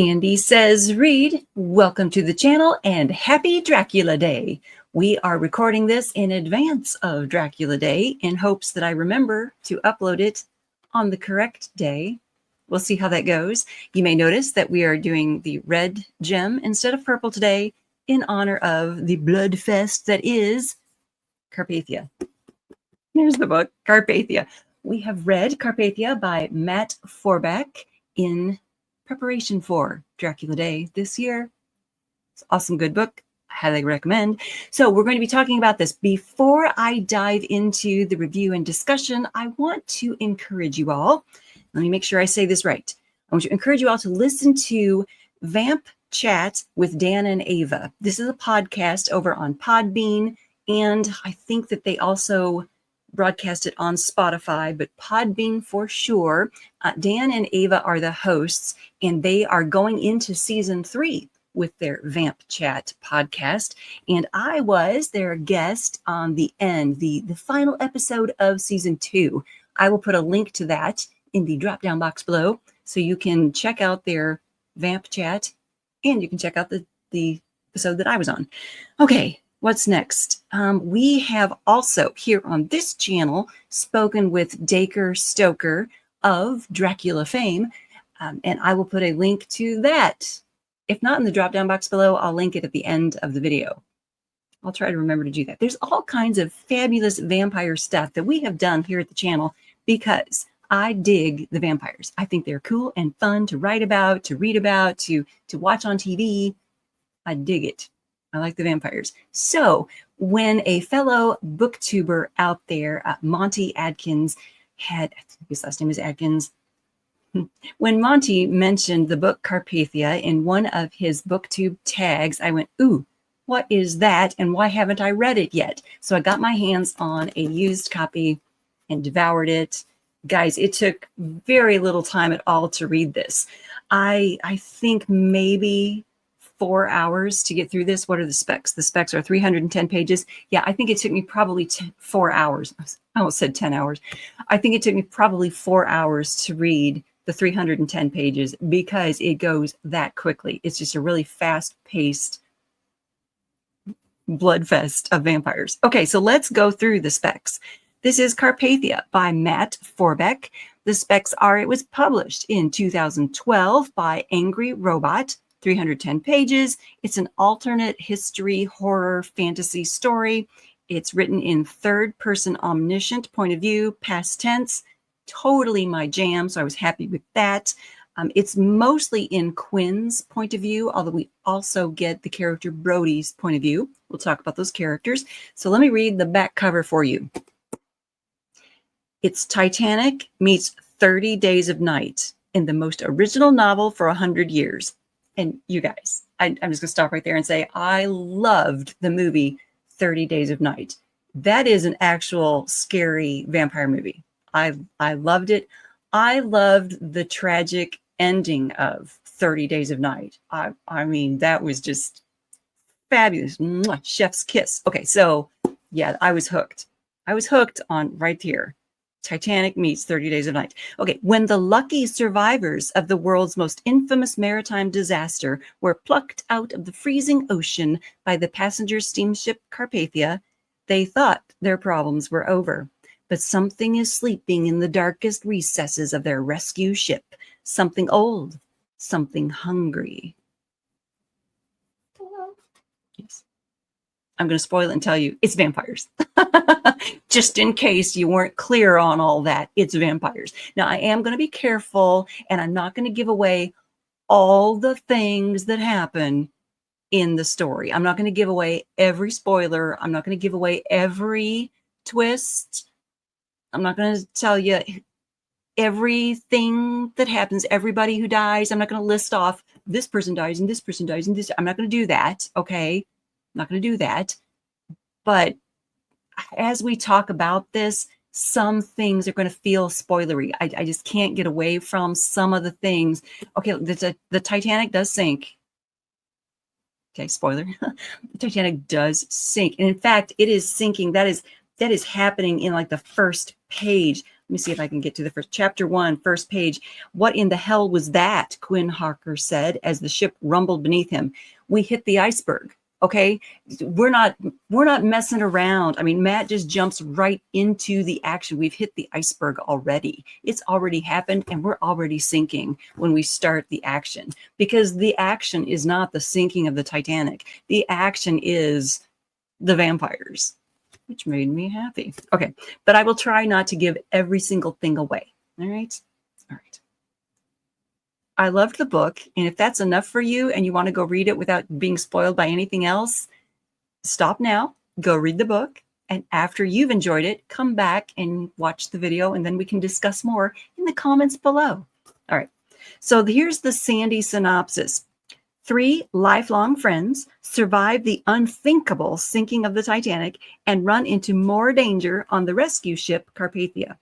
Sandy Says Read. Welcome to the channel and happy Dracula Day. We are recording this in advance of Dracula Day in hopes that I remember to upload it on the correct day. We'll see how that goes. You may notice that we are doing the red gem instead of purple today in honor of the blood fest that is Carpathia. Here's the book, Carpathia. We have read Carpathia by Matt Forbeck in preparation for Dracula Day this year. It's an awesome, good book. I highly recommend. So we're going to be talking about this. Before I dive into the review and discussion, I want to encourage you all. Let me make sure I say this right. I want to encourage you all to listen to Vamp Chat with Dan and Ava. This is a podcast over on Podbean, and I think that they also broadcast it on Spotify, but Podbean for sure. Dan and Ava are the hosts, and they are going into season 3 with their Vamp Chat podcast. And I was their guest on the end, the final episode of season 2. I will put a link to that in the drop-down box below, so you can check out their Vamp Chat, and you can check out the episode that I was on. Okay. What's next? We have also here on this channel spoken with Dacre Stoker of Dracula fame, and I will put a link to that. If not in the drop-down box below, I'll link it at the end of the video. I'll try to remember to do that. There's all kinds of fabulous vampire stuff that we have done here at the channel because I dig the vampires. I think they're cool and fun to write about, to read about, to watch on TV. I dig it. I like the vampires. So when a fellow booktuber out there, Monty Adkins, I think his last name is Adkins. When Monty mentioned the book Carpathia in one of his booktube tags, I went, ooh, what is that? And why haven't I read it yet? So I got my hands on a used copy and devoured it. Guys, it took very little time at all to read this. I think maybe 4 hours to get through this. What are the specs? The specs are 310 pages. Yeah, I think it took me probably 4 hours. I almost said 10 hours. I think it took me probably 4 hours to read the 310 pages because it goes that quickly. It's just a really fast-paced bloodfest of vampires. Okay, so let's go through the specs. This is Carpathia by Matt Forbeck. The specs are, it was published in 2012 by Angry Robot. 310 pages. It's an alternate history, horror, fantasy story. It's written in third-person omniscient point of view, past tense. Totally my jam, so I was happy with that. It's mostly in Quinn's point of view, although we also get the character Brody's point of view. We'll talk about those characters. So let me read the back cover for you. It's Titanic meets 30 Days of Night in the most original novel for 100 years. And you guys, I'm just going to stop right there and say, I loved the movie 30 Days of Night. That is an actual scary vampire movie. I loved it. I loved the tragic ending of 30 Days of Night. I mean, that was just fabulous. Mwah, chef's kiss. Okay, so yeah, I was hooked. I was hooked on right here. Titanic meets 30 Days of Night. Okay, when the lucky survivors of the world's most infamous maritime disaster were plucked out of the freezing ocean by the passenger steamship Carpathia, they thought their problems were over. But something is sleeping in the darkest recesses of their rescue ship. Something old, something hungry. Yes. I'm going to spoil it and tell you it's vampires. Just in case you weren't clear on all that, it's vampires. Now, I am going to be careful, and I'm not going to give away all the things that happen in the story. I'm not going to give away every spoiler. I'm not going to give away every twist. I'm not going to tell you everything that happens, everybody who dies. I'm not going to list off this person dies and this person dies and this. I'm not going to do that, okay? I'm not going to do that. But as we talk about this, some things are going to feel spoilery. I just can't get away from some of the things. Okay, the Titanic does sink. Okay, spoiler. The Titanic does sink. And in fact, it is sinking. That is happening in like the first page. Let me see if I can get to the first chapter 1, first page. What in the hell was that? Quinn Harker said as the ship rumbled beneath him. We hit the iceberg. Okay, we're not messing around. I mean, Matt just jumps right into the action. We've hit the iceberg already. It's already happened, and we're already sinking when we start the action, because the action is not the sinking of the Titanic. The action is the vampires, which made me happy. Okay, but I will try not to give every single thing away. All right. All right. I loved the book, and if that's enough for you and you want to go read it without being spoiled by anything else, stop now, go read the book, and after you've enjoyed it, come back and watch the video, and then we can discuss more in the comments below. All right, so here's the Sandy synopsis. 3 lifelong friends survive the unthinkable sinking of the Titanic and run into more danger on the rescue ship Carpathia.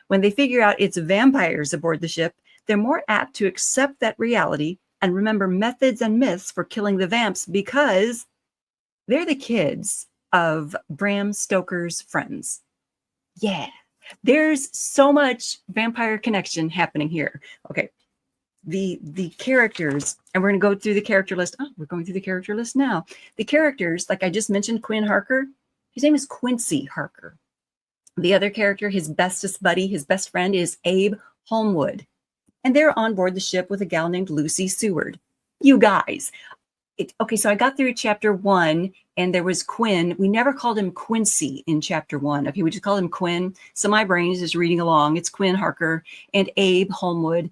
When they figure out it's vampires aboard the ship, they're more apt to accept that reality and remember methods and myths for killing the vamps because they're the kids of Bram Stoker's friends. Yeah, there's so much vampire connection happening here. Okay, the characters, and we're going to go through the character list. Oh, we're going through the character list now. The characters, like I just mentioned, Quinn Harker, his name is Quincy Harker. The other character, his bestest buddy, his best friend is Abe Holmwood. And they're on board the ship with a gal named Lucy Seward. You guys. Okay, so I got through chapter 1, and there was Quinn. We never called him Quincy in chapter 1. Okay, we just called him Quinn. So my brain is just reading along. It's Quinn Harker and Abe Holmwood.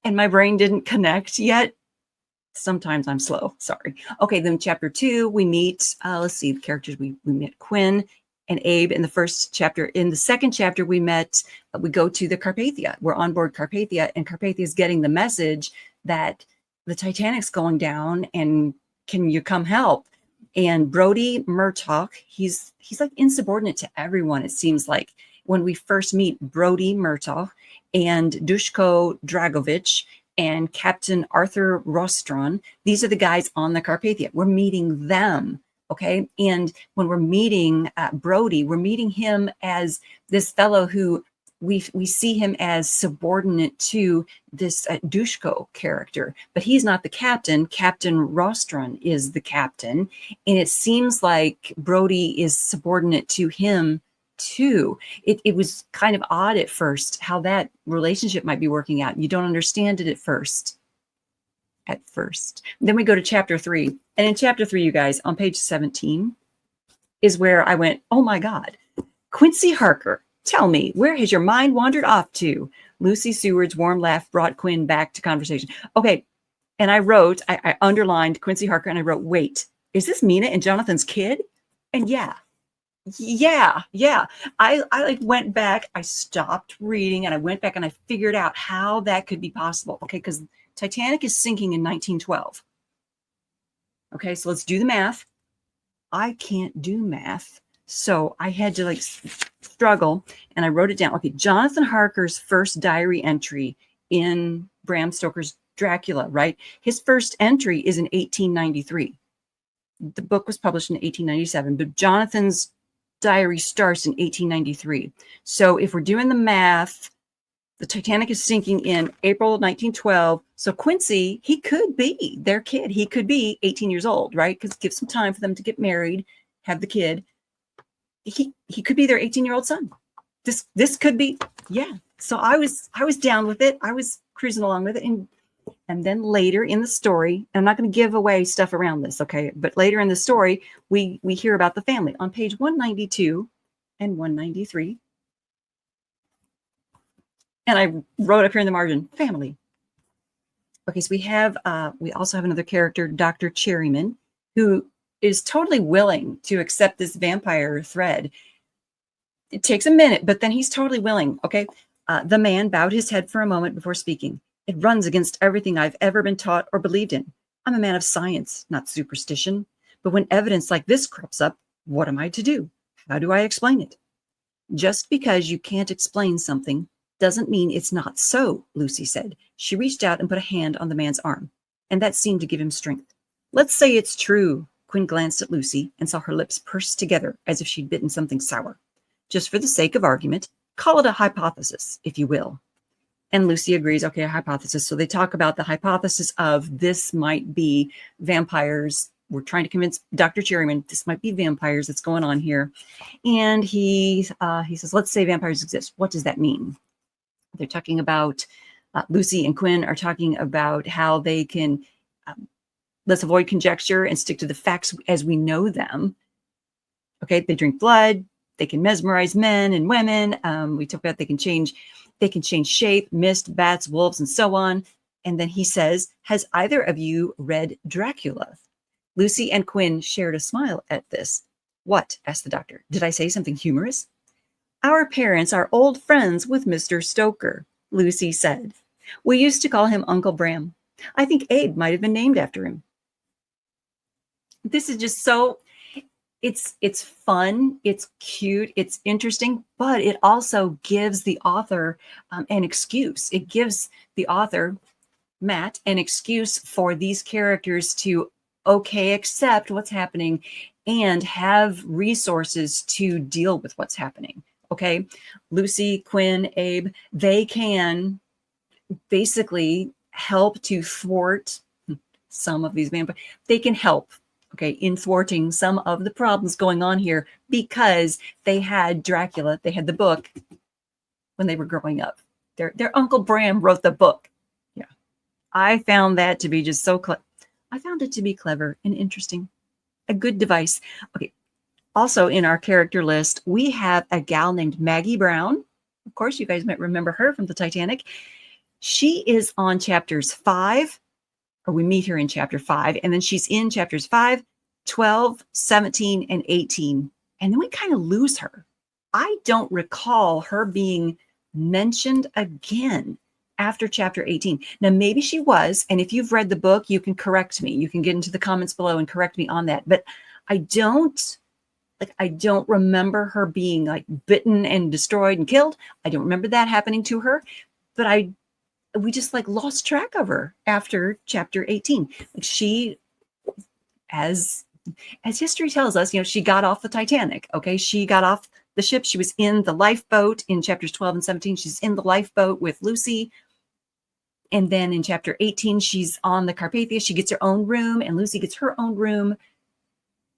And my brain didn't connect yet. Sometimes I'm slow. Sorry. Okay, then chapter 2, we meet, let's see, the characters. We met Quinn and Abe in the first chapter. In the second chapter, we go to the Carpathia. We're on board Carpathia, and Carpathia is getting the message that the Titanic's going down, and can you come help? And Brody Murtaugh, he's like insubordinate to everyone, it seems like. When we first meet Brody Murtaugh and Dushko Dragovich and Captain Arthur Rostron, these are the guys on the Carpathia. We're meeting them. Okay. And when we're meeting Brody, we're meeting him as this fellow who we see him as subordinate to this Dushko character, but he's not the captain. Captain Rostron is the captain. And it seems like Brody is subordinate to him too. It was kind of odd at first how that relationship might be working out. You don't understand it at first. Then we go to chapter 3. And in chapter 3, you guys, on page 17 is where I went, oh my God, Quincy Harker, tell me, where has your mind wandered off to? Lucy Seward's warm laugh brought Quinn back to conversation. Okay. And I underlined Quincy Harker, and I wrote, wait, is this Mina and Jonathan's kid? And yeah. I like went back, I stopped reading, and I went back and I figured out how that could be possible. Okay. Because Titanic is sinking in 1912. Okay, so let's do the math. I can't do math, so I had to like struggle, and I wrote it down. Okay, Jonathan Harker's first diary entry in Bram Stoker's Dracula, right? His first entry is in 1893. The book was published in 1897, but Jonathan's diary starts in 1893. So if we're doing the math, the Titanic is sinking in April 1912. So Quincy, he could be their kid. He could be 18 years old, right? Because it gives some time for them to get married, have the kid. He could be their 18-year-old son. This could be, yeah. So I was down with it. I was cruising along with it. And then later in the story, and I'm not going to give away stuff around this, okay? But later in the story, we hear about the family on page 192 and 193. And I wrote up here in the margin, family. Okay, so we also have another character, Dr. Cherryman, who is totally willing to accept this vampire thread. It takes a minute, but then he's totally willing, okay? The man bowed his head for a moment before speaking. It runs against everything I've ever been taught or believed in. I'm a man of science, not superstition. But when evidence like this crops up, what am I to do? How do I explain it? Just because you can't explain something doesn't mean it's not so, Lucy said. She reached out and put a hand on the man's arm, and that seemed to give him strength. Let's say it's true. Quinn glanced at Lucy and saw her lips pursed together as if she'd bitten something sour. Just for the sake of argument, call it a hypothesis, if you will. And Lucy agrees, okay, a hypothesis. So they talk about the hypothesis of this might be vampires. We're trying to convince Dr. Cherryman this might be vampires that's going on here. And he says, let's say vampires exist. What does that mean? They're talking about, Lucy and Quinn are talking about how they can, let's avoid conjecture and stick to the facts as we know them. Okay, they drink blood. They can mesmerize men and women. We talk about they can change shape, mist, bats, wolves, and so on. And then he says, has either of you read Dracula? Lucy and Quinn shared a smile at this. What? Asked the doctor. Did I say something humorous? Our parents are old friends with Mr. Stoker, Lucy said. We used to call him Uncle Bram. I think Abe might have been named after him. This is just so, it's fun, it's cute, it's interesting, but it also gives the author an excuse. It gives the author, Matt, an excuse for these characters to, okay, accept what's happening and have resources to deal with what's happening. Okay, Lucy, Quinn, Abe, they can basically help to thwart some of these vampires. They can help, okay, in thwarting some of the problems going on here because they had Dracula, they had the book when they were growing up. Their Uncle Bram wrote the book. Yeah, I found that to be just so clever. I found it to be clever and interesting. A good device. Okay. Also in our character list, we have a gal named Maggie Brown. Of course, you guys might remember her from the Titanic. She is on chapters 5, or we meet her in chapter 5, and then she's in chapters 5, 12, 17, and 18. And then we kind of lose her. I don't recall her being mentioned again after chapter 18. Now, maybe she was, and if you've read the book, you can correct me. You can get into the comments below and correct me on that. But I don't remember her being like bitten and destroyed and killed. I don't remember that happening to her, but we just like lost track of her after chapter 18. Like she, as history tells us, she got off the Titanic. Okay. She got off the ship. She was in the lifeboat in chapters 12 and 17. She's in the lifeboat with Lucy. And then in chapter 18, she's on the Carpathia. She gets her own room and Lucy gets her own room.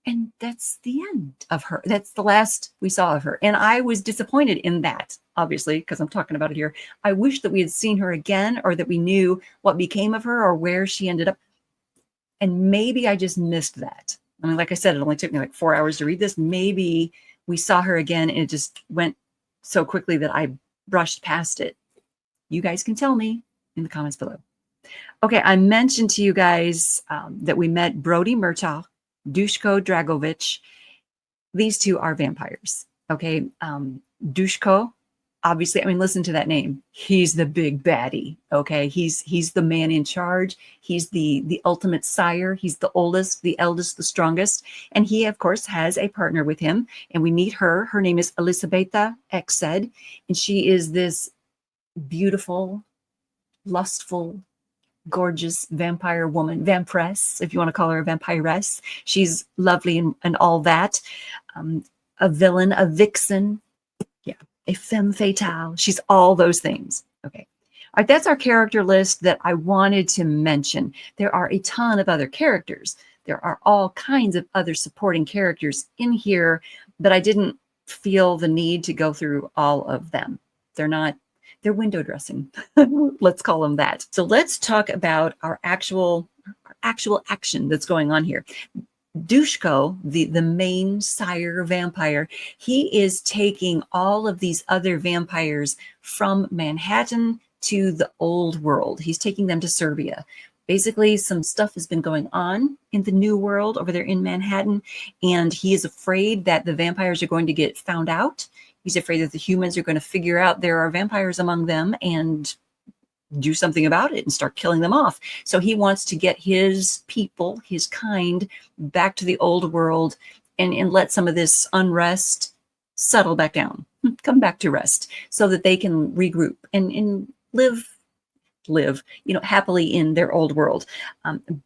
And that's the end of her. That's the last we saw of her. And I was disappointed in that, obviously, because I'm talking about it here. I wish that we had seen her again, or that we knew what became of her or where she ended up. And maybe I just missed that. I mean, like I said, it only took me like 4 hours to read this. Maybe we saw her again and it just went so quickly that I brushed past it. You guys can tell me in the comments below. Okay, I mentioned to you guys that we met Brody Murtaugh, Dushko Dragovich. These two are vampires. Okay. Dushko, obviously, I mean, listen to that name. He's the big baddie. Okay. He's the man in charge. He's the ultimate sire. He's the oldest, the eldest, the strongest. And he, of course, has a partner with him. And we meet her. Her name is Elisabetta Exed. And she is this beautiful, lustful, gorgeous vampire woman, vampiress, if you want to call her a vampiress. She's lovely and all that. A villain, a vixen, yeah, a femme fatale. She's all those things. Okay. All right, that's our character list that I wanted to mention. There are a ton of other characters. There are all kinds of other supporting characters in here, but I didn't feel the need to go through all of them. They're window dressing. Let's call them that. So let's talk about our actual action that's going on here. Dushko, the main sire vampire, he is taking all of these other vampires from Manhattan to the old world. He's taking them to Serbia. Basically, some stuff has been going on in the new world over there in Manhattan, and he is afraid that the vampires are going to get found out. He's afraid that the humans are going to figure out there are vampires among them and do something about it and start killing them off. So he wants to get his people, his kind, back to the old world and let some of this unrest settle back down, come back to rest so that they can regroup and live, happily in their old world.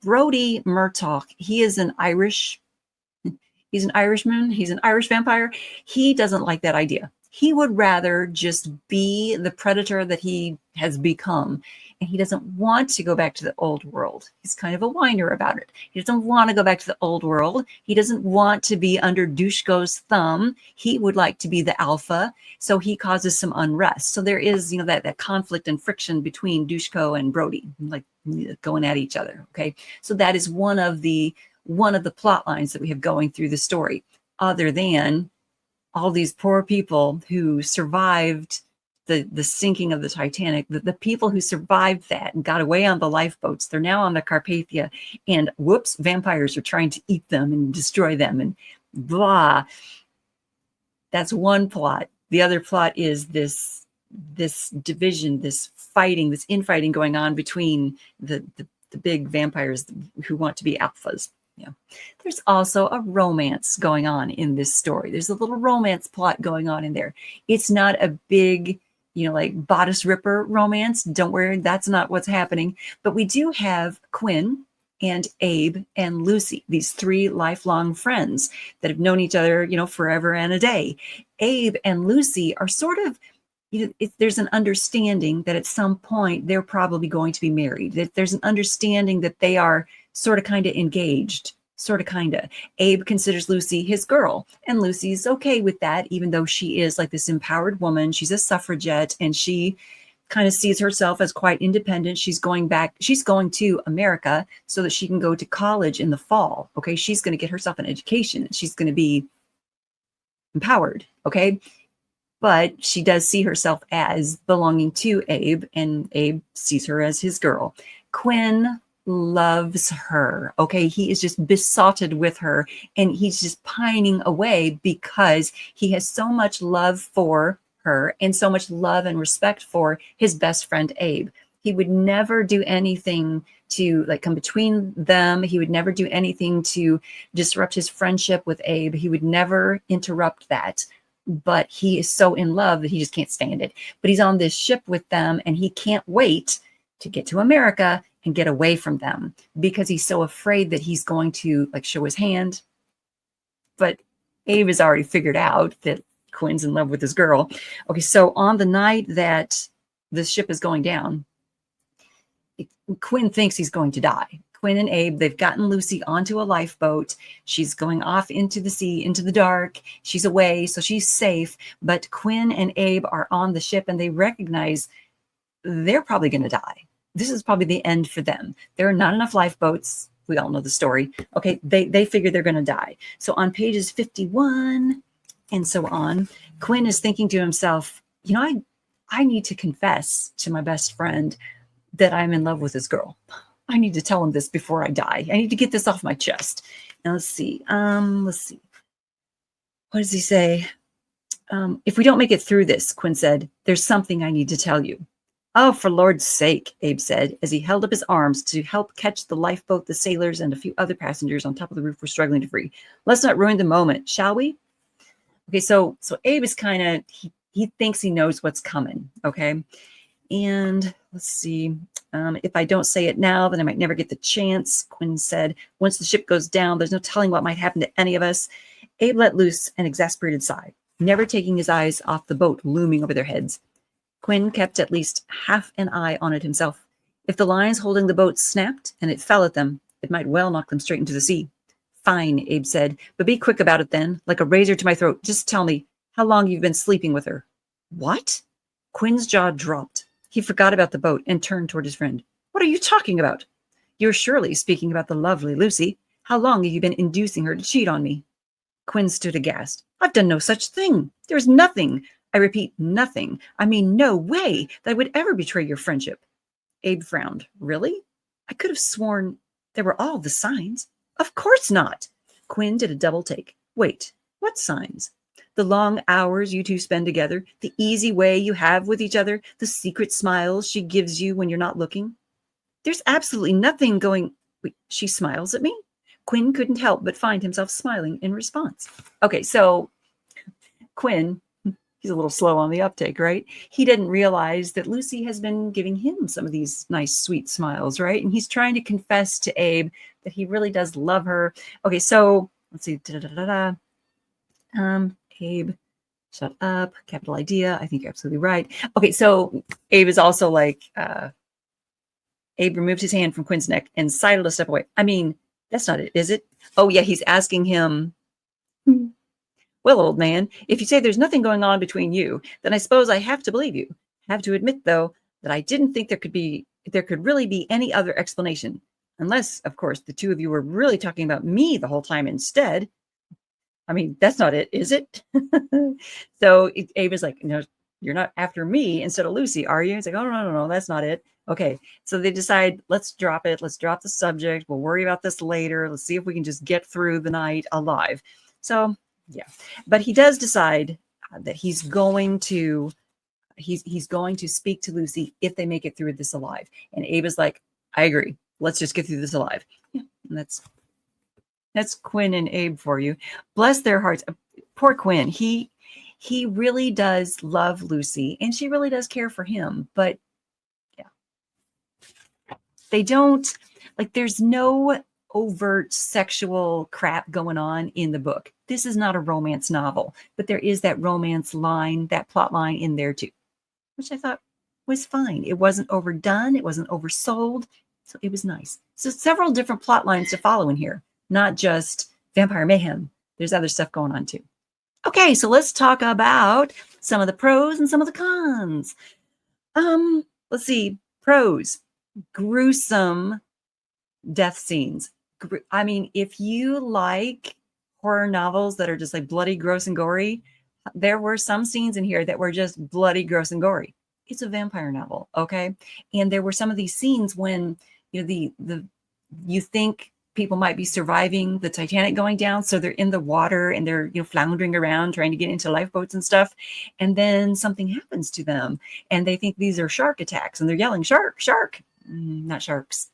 Brody Murtaugh, he is an Irish. He's an Irishman. He's an Irish vampire. He doesn't like that idea. He would rather just be the predator that he has become. And he doesn't want to go back to the old world. He's kind of a whiner about it. He doesn't want to go back to the old world. He doesn't want to be under Dushko's thumb. He would like to be the alpha. So he causes some unrest. So there is, that conflict and friction between Dushko and Brody, like going at each other. Okay. So that is one of the plot lines that we have going through the story, other than all these poor people who survived the sinking of the Titanic, the people who survived that and got away on the lifeboats. They're now on the Carpathia, and whoops, vampires are trying to eat them and destroy them and blah. That's one plot. The other plot is this division, this fighting, this infighting going on between the big vampires who want to be alphas. Yeah. There's also a romance going on in this story. There's a little romance plot going on in there. It's not a big, like bodice ripper romance. Don't worry, that's not what's happening. But we do have Quinn and Abe and Lucy, these three lifelong friends that have known each other, forever and a day. Abe and Lucy are sort of, there's an understanding that at some point they're probably going to be married. That there's an understanding that they are sort of kind of engaged, sort of kind of. Abe considers Lucy his girl, and Lucy's okay with that, even though she is like this empowered woman. She's a suffragette, and she kind of sees herself as quite independent. She's going to America so that she can go to college in the fall. Okay. She's going to get herself an education, and she's going to be empowered. Okay. But she does see herself as belonging to Abe, and Abe sees her as his girl. Quinn loves her. Okay. He is just besotted with her, and he's just pining away because he has so much love for her and so much love and respect for his best friend, Abe. He would never do anything to come between them. He would never do anything to disrupt his friendship with Abe. He would never interrupt that. But he is so in love that he just can't stand it. But he's on this ship with them, and he can't wait to get to America and get away from them because he's so afraid that he's going to show his hand. But Abe has already figured out that Quinn's in love with his girl. Okay, so on the night that the ship is going down, Quinn thinks he's going to die. Quinn and Abe, they've gotten Lucy onto a lifeboat. She's going off into the sea, into the dark. She's away, so she's safe. But Quinn and Abe are on the ship, and they recognize they're probably going to die. This is probably the end for them. There are not enough lifeboats. We all know the story. Okay, they figure they're going to die. So on pages 51 and so on, Quinn is thinking to himself, I need to confess to my best friend that I'm in love with this girl. I need to tell him this before I die. I need to get this off my chest. Now let's see. What does he say? If we don't make it through this, Quinn said, there's something I need to tell you. Oh, for Lord's sake, Abe said, as he held up his arms to help catch the lifeboat the sailors and a few other passengers on top of the roof were struggling to free. Let's not ruin the moment, shall we? Okay, so Abe is kind of, he thinks he knows what's coming, okay? And let's see, if I don't say it now, then I might never get the chance, Quinn said. Once the ship goes down, there's no telling what might happen to any of us. Abe let loose an exasperated sigh, never taking his eyes off the boat looming over their heads. Quinn kept at least half an eye on it himself. If the lines holding the boat snapped and it fell at them, it might well knock them straight into the sea. Fine, Abe said, but be quick about it then, like a razor to my throat. Just tell me how long you've been sleeping with her. What? Quinn's jaw dropped. He forgot about the boat and turned toward his friend. What are you talking about? You're surely speaking about the lovely Lucy. How long have you been inducing her to cheat on me? Quinn stood aghast. I've done no such thing. There's nothing. I repeat, nothing. I mean, no way that I would ever betray your friendship. Abe frowned. Really? I could have sworn there were all the signs. Of course not. Quinn did a double take. Wait, what signs? The long hours you two spend together, the easy way you have with each other, the secret smiles she gives you when you're not looking. There's absolutely nothing going... Wait, she smiles at me? Quinn couldn't help but find himself smiling in response. Okay, so Quinn... He's a little slow on the uptake, right? He didn't realize that Lucy has been giving him some of these nice, sweet smiles, right? And he's trying to confess to Abe that he really does love her. Okay, so let's see. Abe Shut up. Capital idea. I think you're absolutely right. Okay, so Abe is also like, Abe removed his hand from Quinn's neck and sidled a step away. I mean, that's not it, is it? Oh, yeah, he's asking him, well, old man, if you say there's nothing going on between you, then I suppose I have to believe you. I have to admit, though, that I didn't think there could really be any other explanation. Unless, of course, the two of you were really talking about me the whole time instead. I mean, that's not it, is it? So Abe is like, no, you're not after me instead of Lucy, are you? It's like, oh, no, that's not it. Okay. So they decide, let's drop it. Let's drop the subject. We'll worry about this later. Let's see if we can just get through the night alive. So, yeah. But he does decide that he's going to speak to Lucy if they make it through this alive. And Abe is like, I agree. Let's just get through this alive. Yeah. And that's Quinn and Abe for you. Bless their hearts. Poor Quinn. He really does love Lucy, and she really does care for him. But yeah, they don't, like, there's no overt sexual crap going on in the book. This is not a romance novel, but there is that romance line, that plot line in there too, which I thought was fine. It wasn't overdone. It wasn't oversold. So it was nice. So several different plot lines to follow in here. Not just vampire mayhem. There's other stuff going on too. Okay, so let's talk about some of the pros and some of the cons. Let's see. Pros. Gruesome death scenes. I mean, if you like horror novels that are just like bloody, gross, and gory, there were some scenes in here that were just bloody, gross, and gory. It's a vampire novel, okay? And there were some of these scenes when, you know, you think people might be surviving the Titanic going down, so they're in the water and they're, you know, floundering around trying to get into lifeboats and stuff, and then something happens to them and they think these are shark attacks and they're yelling shark, shark. Not sharks.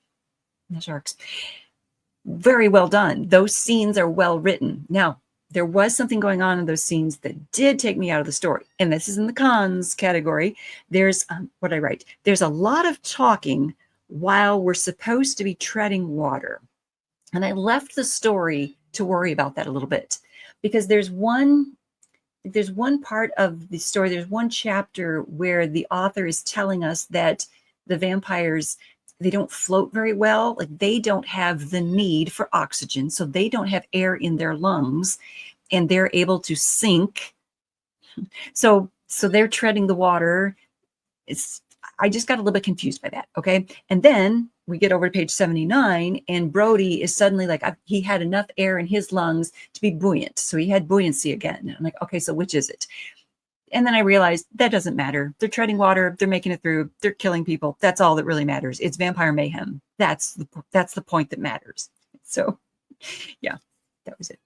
Very well done. Those scenes are well written. Now, there was something going on in those scenes that did take me out of the story, and this is in the cons category. There's what I write. There's a lot of talking while we're supposed to be treading water. And I left the story to worry about that a little bit, because there's one part of the story, there's one chapter where the author is telling us that the vampires, they don't float very well. Like, they don't have the need for oxygen, so they don't have air in their lungs, and they're able to sink. So they're treading the water. I just got a little bit confused by that. Okay. And then we get over to page 79, and Brody is suddenly like, he had enough air in his lungs to be buoyant. So he had buoyancy again. And I'm like, okay, so which is it? And then I realized that doesn't matter. They're treading water. They're making it through. They're killing people. That's all that really matters. It's vampire mayhem. That's the point that matters. So yeah, that was it.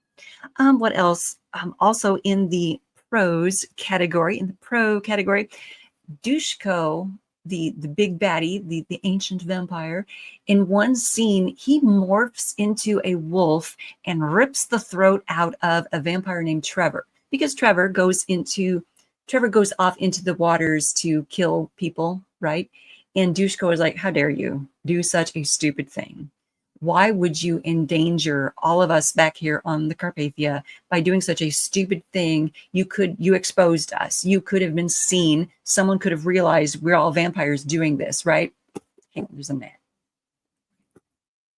What else? Also in the pros category, Dushko, the big baddie, the ancient vampire, in one scene, he morphs into a wolf and rips the throat out of a vampire named Trevor, because Trevor goes off into the waters to kill people, right? And Dushko is like, how dare you do such a stupid thing? Why would you endanger all of us back here on the Carpathia by doing such a stupid thing? You exposed us. You could have been seen. Someone could have realized we're all vampires doing this, right? Hey, there's a man.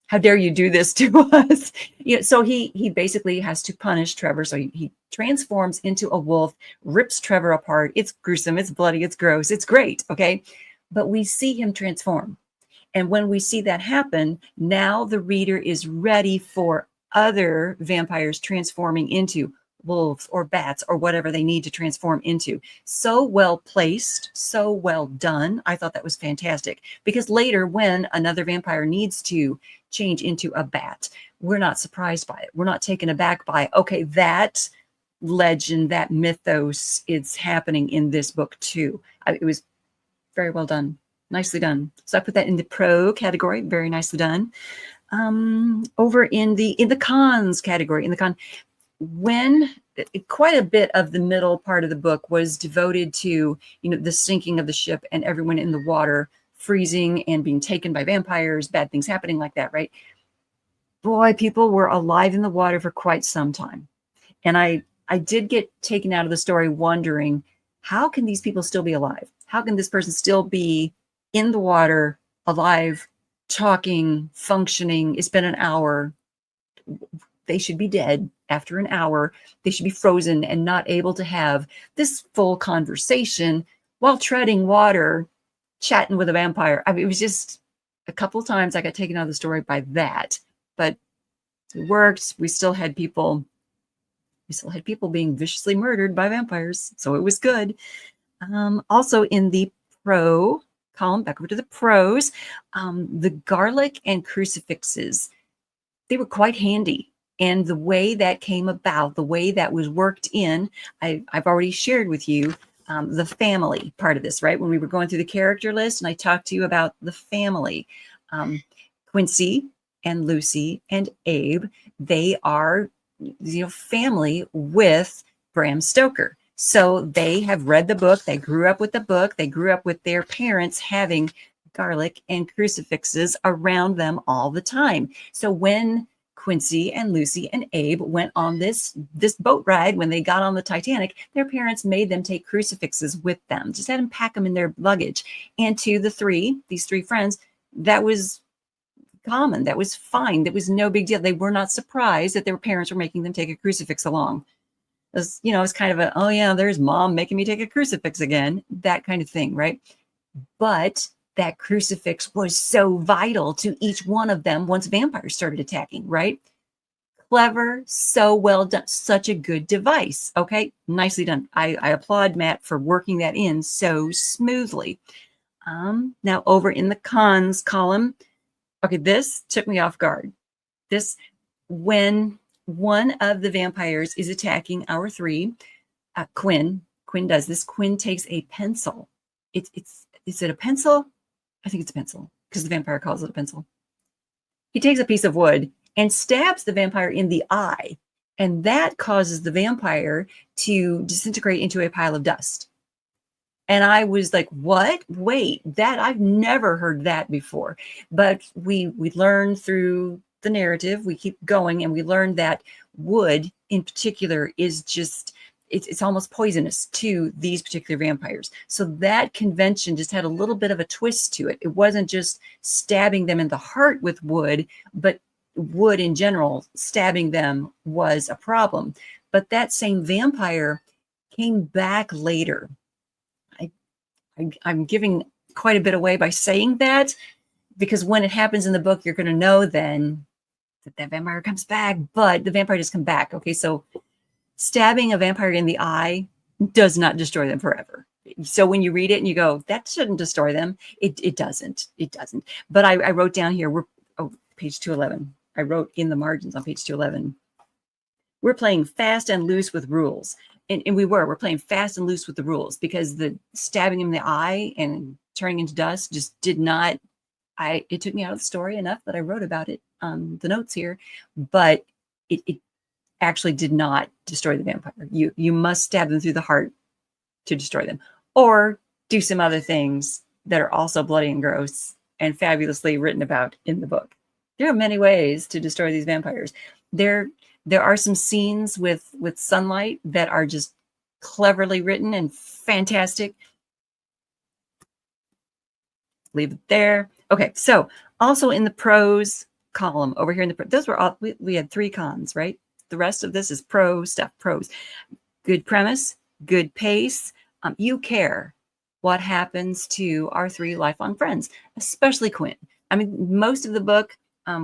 How dare you do this to us? You know, so he basically has to punish Trevor. So he transforms into a wolf, rips Trevor apart. It's gruesome. It's bloody. It's gross. It's great. Okay. But we see him transform. And when we see that happen, now the reader is ready for other vampires transforming into wolves or bats or whatever they need to transform into. So well placed, so well done. I thought that was fantastic, because later when another vampire needs to change into a bat, we're not surprised by it. We're not taken aback by, okay, that legend, that mythos, it's happening in this book too. It was very well done. Nicely done. So I put that in the pro category. Very nicely done. Over in the cons category, when quite a bit of the middle part of the book was devoted to, you know, the sinking of the ship and everyone in the water freezing and being taken by vampires, bad things happening like that, right? Boy, people were alive in the water for quite some time. And I I did get taken out of the story wondering, how can these people still be alive? How can this person still be in the water, alive, talking, functioning? It's been an hour. They should be dead after an hour. They should be frozen and not able to have this full conversation while treading water, chatting with a vampire. I mean, it was just a couple of times I got taken out of the story by that, but it worked. We still had people being viciously murdered by vampires, so it was good. Also in the pro column, back over to the pros, the garlic and crucifixes, they were quite handy. And the way that came about, the way that was worked in, I've already shared with you the family part of this, right? When we were going through the character list and I talked to you about the family, Quincy and Lucy and Abe, they are, family with Bram Stoker. So they have read the book. They grew up with the book. They grew up with their parents having garlic and crucifixes around them all the time. So when Quincy and Lucy and Abe went on this boat ride, when they got on the Titanic, their parents made them take crucifixes with them, just had them pack them in their luggage. And to these three friends, that was common. That was fine. That was no big deal. They were not surprised that their parents were making them take a crucifix along. It's kind of a, oh yeah, there's mom making me take a crucifix again, that kind of thing, right? But that crucifix was so vital to each one of them once vampires started attacking, right? Clever, so well done, such a good device. Okay, nicely done. I applaud Matt for working that in so smoothly. Now over in the cons column, okay, this took me off guard. When one of the vampires is attacking our three, Quinn does this. Quinn takes a pencil. Is it a pencil? I think it's a pencil because the vampire calls it a pencil. He takes a piece of wood and stabs the vampire in the eye, and that causes the vampire to disintegrate into a pile of dust. And I was like, what? Wait, that I've never heard that before. But we learn through the narrative, we keep going, and we learn that wood in particular is just, it's almost poisonous to these particular vampires. So that convention just had a little bit of a twist to it. It wasn't just stabbing them in the heart with wood, but wood in general, stabbing them was a problem. But that same vampire came back later. I'm giving quite a bit away by saying that, because when it happens in the book, you're going to know then that vampire comes back, but the vampire does come back. Okay, so stabbing a vampire in the eye does not destroy them forever. So when you read it and you go, that shouldn't destroy them, it doesn't. It doesn't. But I wrote down here, page 211. I wrote in the margins on page 211, we're playing fast and loose with rules. And we're playing fast and loose with the rules, because the stabbing him in the eye and turning into dust just did not, it took me out of the story enough that I wrote about it on the notes here, but it actually did not destroy the vampire. You must stab them through the heart to destroy them, or do some other things that are also bloody and gross and fabulously written about in the book. There are many ways to destroy these vampires. There are some scenes with sunlight that are just cleverly written and fantastic. Leave it there. Okay, so also in the pros column over here in the, those were all, we had 3 cons, right? The rest of this is pro stuff, pros. Good premise, good pace. You care what happens to our 3 lifelong friends, especially Quinn. I mean, most of the book,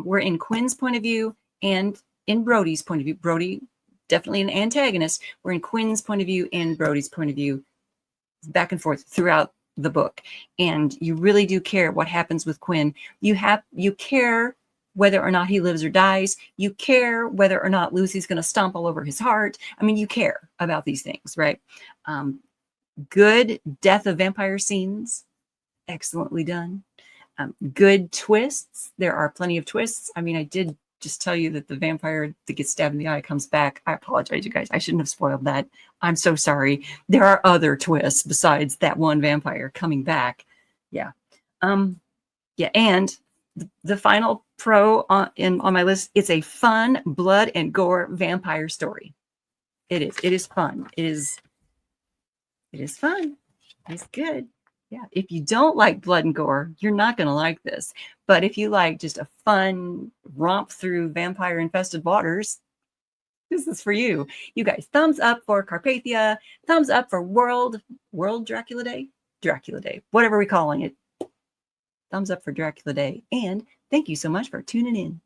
we're in Quinn's point of view and in Brody's point of view. Brody, definitely an antagonist. We're in Quinn's point of view and Brody's point of view, back and forth throughout the book. And you really do care what happens with Quinn. You care whether or not he lives or dies. You care whether or not Lucy's going to stomp all over his heart. I mean, you care about these things, right? Good death of vampire scenes, excellently done. Good twists. There are plenty of twists. I mean, I did just tell you that the vampire that gets stabbed in the eye comes back. I apologize, you guys. I shouldn't have spoiled that. I'm so sorry. There are other twists besides that one vampire coming back. Yeah. Yeah, and the final pro on my list, it's a fun blood and gore vampire story. It is. It is fun. It is fun. It's good. Yeah. If you don't like blood and gore, you're not going to like this. But if you like just a fun romp through vampire-infested waters, this is for you. You guys, thumbs up for Carpathia. Thumbs up for World Dracula Day? Dracula Day. Whatever we're calling it. Thumbs up for Dracula Day. And thank you so much for tuning in.